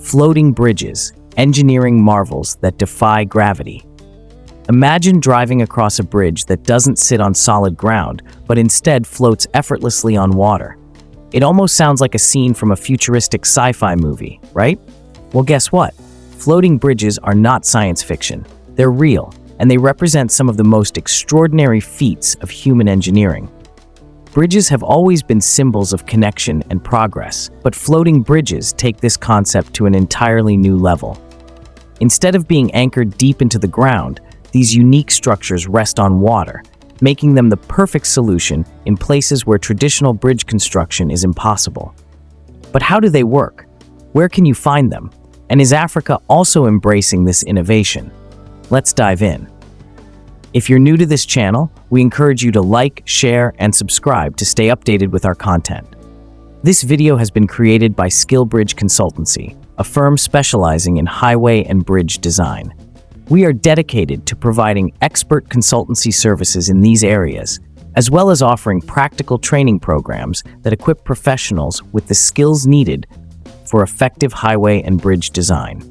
Floating bridges, engineering marvels that defy gravity. Imagine driving across a bridge that doesn't sit on solid ground, but instead floats effortlessly on water. It almost sounds like a scene from a futuristic sci-fi movie, right? Well, guess what? Floating bridges are not science fiction. They're real, and they represent some of the most extraordinary feats of human engineering. Bridges have always been symbols of connection and progress, but floating bridges take this concept to an entirely new level. Instead of being anchored deep into the ground, these unique structures rest on water, making them the perfect solution in places where traditional bridge construction is impossible. But how do they work? Where can you find them? And is Africa also embracing this innovation? Let's dive in. If you're new to this channel, we encourage you to like, share, and subscribe to stay updated with our content. This video has been created by SkillBridge Consultancy, a firm specializing in highway and bridge design. We are dedicated to providing expert consultancy services in these areas, as well as offering practical training programs that equip professionals with the skills needed for effective highway and bridge design.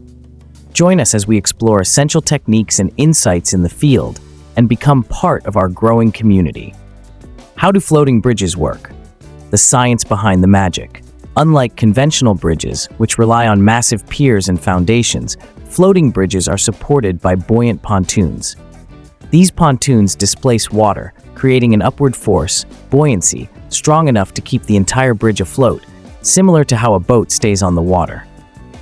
Join us as we explore essential techniques and insights in the field and become part of our growing community. How do floating bridges work? The science behind the magic. Unlike conventional bridges, which rely on massive piers and foundations, floating bridges are supported by buoyant pontoons. These pontoons displace water, creating an upward force, buoyancy, strong enough to keep the entire bridge afloat, similar to how a boat stays on the water.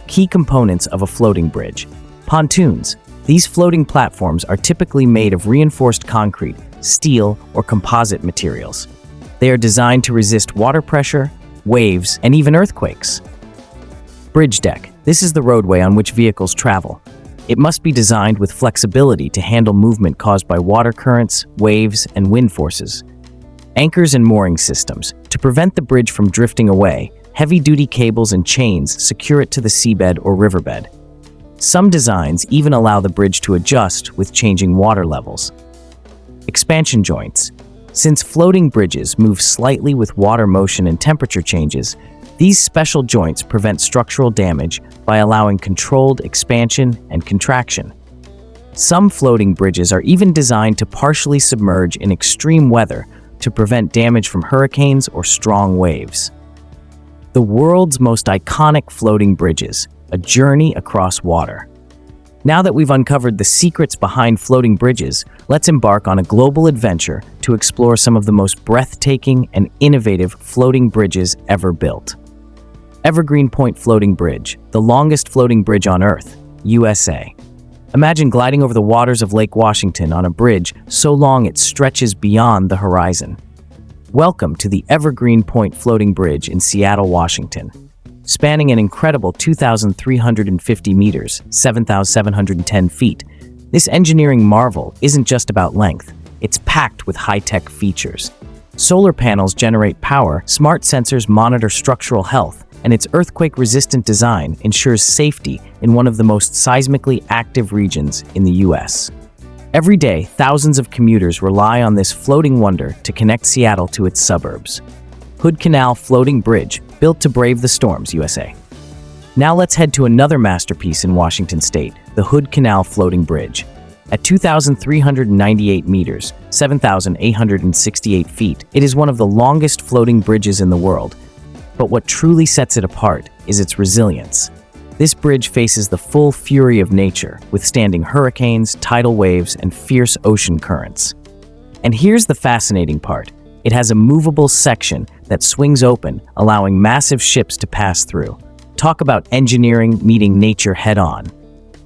Key components of a floating bridge. Pontoons. These floating platforms are typically made of reinforced concrete, steel, or composite materials. They are designed to resist water pressure, waves, and even earthquakes. Bridge deck. This is the roadway on which vehicles travel. It must be designed with flexibility to handle movement caused by water currents, waves, and wind forces. Anchors and mooring systems. To prevent the bridge from drifting away, heavy-duty cables and chains secure it to the seabed or riverbed. Some designs even allow the bridge to adjust with changing water levels. Expansion joints. Since floating bridges move slightly with water motion and temperature changes, these special joints prevent structural damage by allowing controlled expansion and contraction. Some floating bridges are even designed to partially submerge in extreme weather to prevent damage from hurricanes or strong waves. The world's most iconic floating bridges, a journey across water. Now that we've uncovered the secrets behind floating bridges, let's embark on a global adventure to explore some of the most breathtaking and innovative floating bridges ever built. Evergreen Point Floating Bridge, the longest floating bridge on Earth, USA. Imagine gliding over the waters of Lake Washington on a bridge so long it stretches beyond the horizon. Welcome to the Evergreen Point Floating Bridge in Seattle, Washington. Spanning an incredible 2,350 meters, 7,710 feet, this engineering marvel isn't just about length, it's packed with high-tech features. Solar panels generate power, smart sensors monitor structural health, and its earthquake-resistant design ensures safety in one of the most seismically active regions in the U.S. Every day, thousands of commuters rely on this floating wonder to connect Seattle to its suburbs. Hood Canal Floating Bridge, built to brave the storms, USA. Now let's head to another masterpiece in Washington State, the Hood Canal Floating Bridge. At 2,398 meters, 7,868 feet, it is one of the longest floating bridges in the world. But what truly sets it apart is its resilience. This bridge faces the full fury of nature, withstanding hurricanes, tidal waves, and fierce ocean currents. And here's the fascinating part. It has a movable section that swings open, allowing massive ships to pass through. Talk about engineering meeting nature head-on.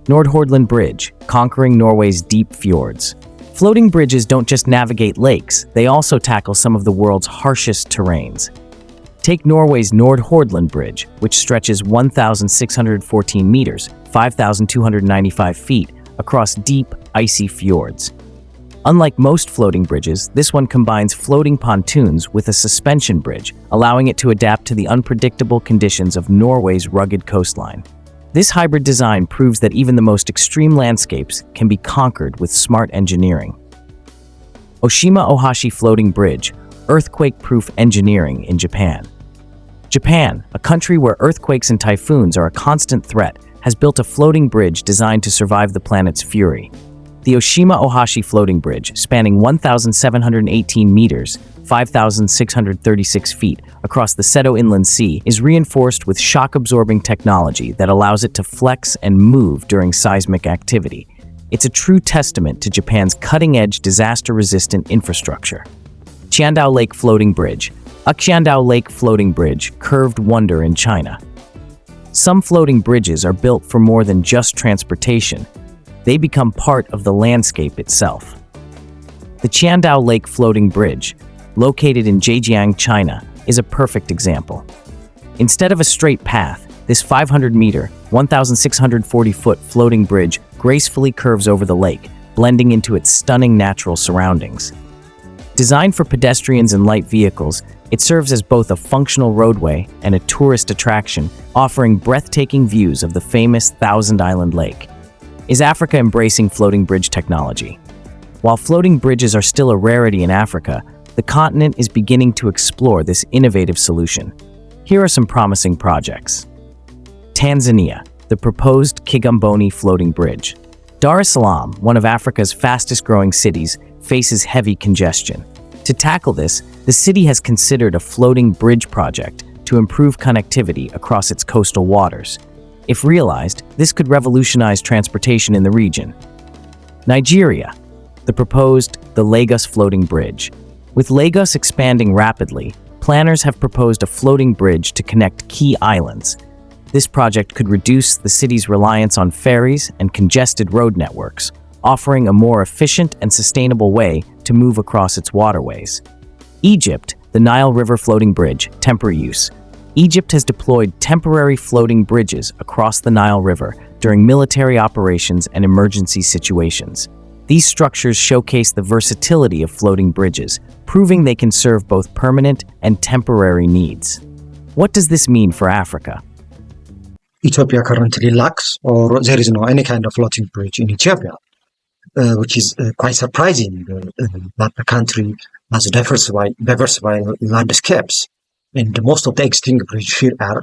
Nordhordland Bridge, conquering Norway's deep fjords. Floating bridges don't just navigate lakes, they also tackle some of the world's harshest terrains. Take Norway's Nordhordland Bridge, which stretches 1,614 meters, 5,295 feet, across deep, icy fjords. Unlike most floating bridges, this one combines floating pontoons with a suspension bridge, allowing it to adapt to the unpredictable conditions of Norway's rugged coastline. This hybrid design proves that even the most extreme landscapes can be conquered with smart engineering. Oshima Ohashi Floating Bridge, earthquake-proof engineering in Japan. Japan, a country where earthquakes and typhoons are a constant threat, has built a floating bridge designed to survive the planet's fury. The Oshima-Ohashi Floating Bridge, spanning 1,718 meters, 5,636 feet, across the Seto Inland Sea, is reinforced with shock-absorbing technology that allows it to flex and move during seismic activity. It's a true testament to Japan's cutting-edge, disaster-resistant infrastructure. Qiandao Lake Floating Bridge. A Qiandao Lake Floating Bridge, curved wonder in China. Some floating bridges are built for more than just transportation. They become part of the landscape itself. The Qiandao Lake Floating Bridge, located in Zhejiang, China, is a perfect example. Instead of a straight path, this 500-meter, 1,640-foot floating bridge gracefully curves over the lake, blending into its stunning natural surroundings. Designed for pedestrians and light vehicles, it serves as both a functional roadway and a tourist attraction, offering breathtaking views of the famous Thousand Island Lake. Is Africa embracing floating bridge technology? While floating bridges are still a rarity in Africa, the continent is beginning to explore this innovative solution. Here are some promising projects. Tanzania, the proposed Kigamboni Floating Bridge. Dar es Salaam, one of Africa's fastest-growing cities, faces heavy congestion. To tackle this, the city has considered a floating bridge project to improve connectivity across its coastal waters. If realized, this could revolutionize transportation in the region. Nigeria, the proposed Lagos Floating Bridge. With Lagos expanding rapidly, planners have proposed a floating bridge to connect key islands. This project could reduce the city's reliance on ferries and congested road networks, offering a more efficient and sustainable way to move across its waterways. Egypt, the Nile River Floating Bridge, temporary use. Egypt has deployed temporary floating bridges across the Nile River during military operations and emergency situations. These structures showcase the versatility of floating bridges, proving they can serve both permanent and temporary needs. What does this mean for Africa? Ethiopia currently lacks, or there is no any kind of floating bridge in Ethiopia, which is quite surprising that the country has diversified landscapes. And most of the existing bridges here are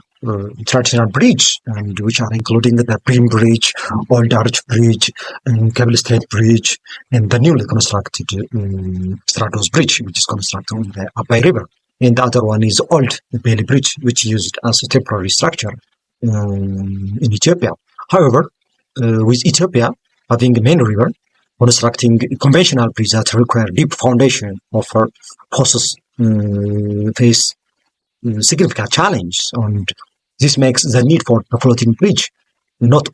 traditional bridges, and which are including the Beam Bridge, Old Arch Bridge, and Cable Stayed Bridge, and the newly constructed Stratos Bridge, which is constructed on the Abai River. And the other one is Old Bailey Bridge, which is used as a temporary structure in Ethiopia. However, with Ethiopia having a main river, constructing conventional bridges that require deep foundation poses face significant challenge, and this makes the need for a floating bridge not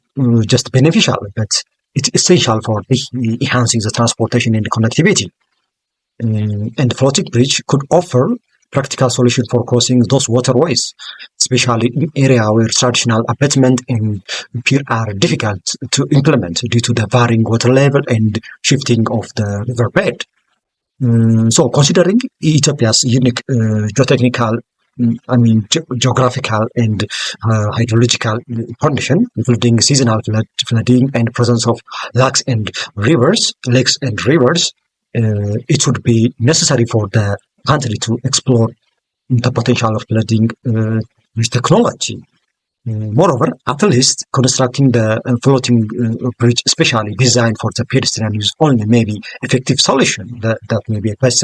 just beneficial, but it's essential for enhancing the transportation and connectivity. And the floating bridge could offer practical solution for crossing those waterways, especially in areas where traditional abatement and pier are difficult to implement due to the varying water level and shifting of the riverbed. So, considering Ethiopia's unique geotechnical, geographical and hydrological condition, including seasonal flooding and presence of lakes and rivers, it would be necessary for the country to explore the potential of flooding with technology. Moreover, at least constructing the floating bridge, especially designed for the pedestrian use only, may be effective solution. That may be a best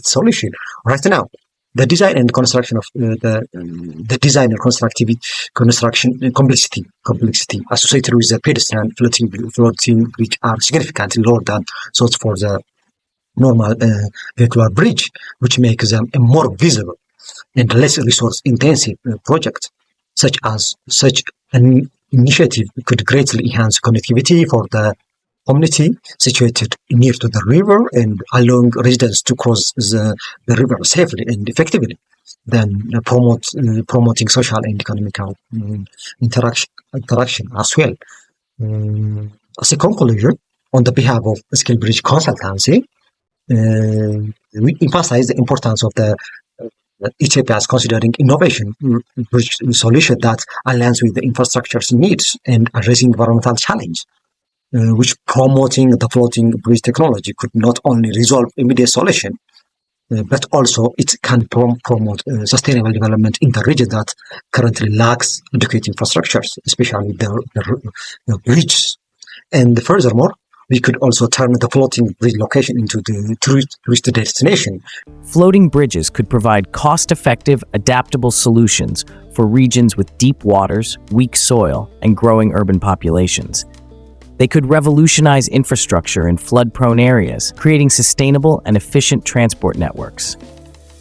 solution right now. The design and construction of the design and construction complexity associated with the pedestrian floating bridge are significantly lower than those for the normal vehicular bridge, which makes them a more visible and less resource intensive project. Such an initiative could greatly enhance connectivity for the community situated near to the river and allowing residents to cross the river safely and effectively, then promoting social and economical interaction as well. As a conclusion, on the behalf of Skill Bridge Consultancy, we emphasize the importance of the Ethiopia is considering innovation bridge solution that aligns with the infrastructure's needs and addressing environmental challenge, which promoting the floating bridge technology could not only resolve immediate solution, but also it can promote sustainable development in the region that currently lacks adequate infrastructures, especially the bridges. And furthermore, we could also turn the floating bridge location into the tourist destination. Floating bridges could provide cost-effective, adaptable solutions for regions with deep waters, weak soil, and growing urban populations. They could revolutionize infrastructure in flood-prone areas, creating sustainable and efficient transport networks.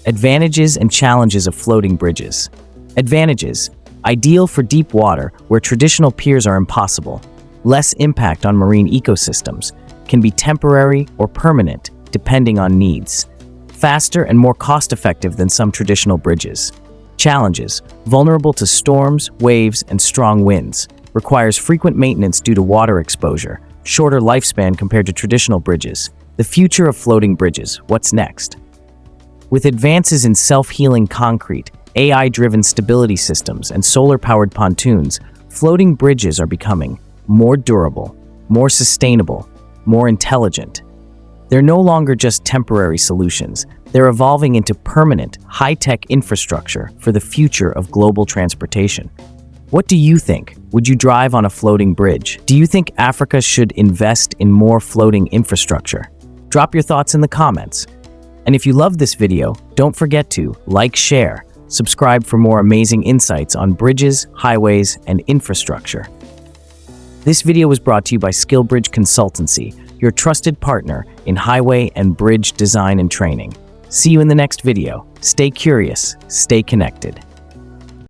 Advantages and challenges of floating bridges. Advantages: ideal for deep water where traditional piers are impossible. Less impact on marine ecosystems. Can be temporary or permanent, depending on needs. Faster and more cost-effective than some traditional bridges. Challenges: vulnerable to storms, waves, and strong winds. Requires frequent maintenance due to water exposure. Shorter lifespan compared to traditional bridges. The future of floating bridges. What's next? With advances in self-healing concrete, AI-driven stability systems, and solar-powered pontoons, floating bridges are becoming more durable, more sustainable, more intelligent. They're no longer just temporary solutions. They're evolving into permanent, high-tech infrastructure for the future of global transportation. What do you think? Would you drive on a floating bridge? Do you think Africa should invest in more floating infrastructure? Drop your thoughts in the comments. And if you loved this video, don't forget to like, share, subscribe for more amazing insights on bridges, highways, and infrastructure. This video was brought to you by SkillBridge Consultancy, your trusted partner in highway and bridge design and training. See you in the next video. Stay curious, stay connected.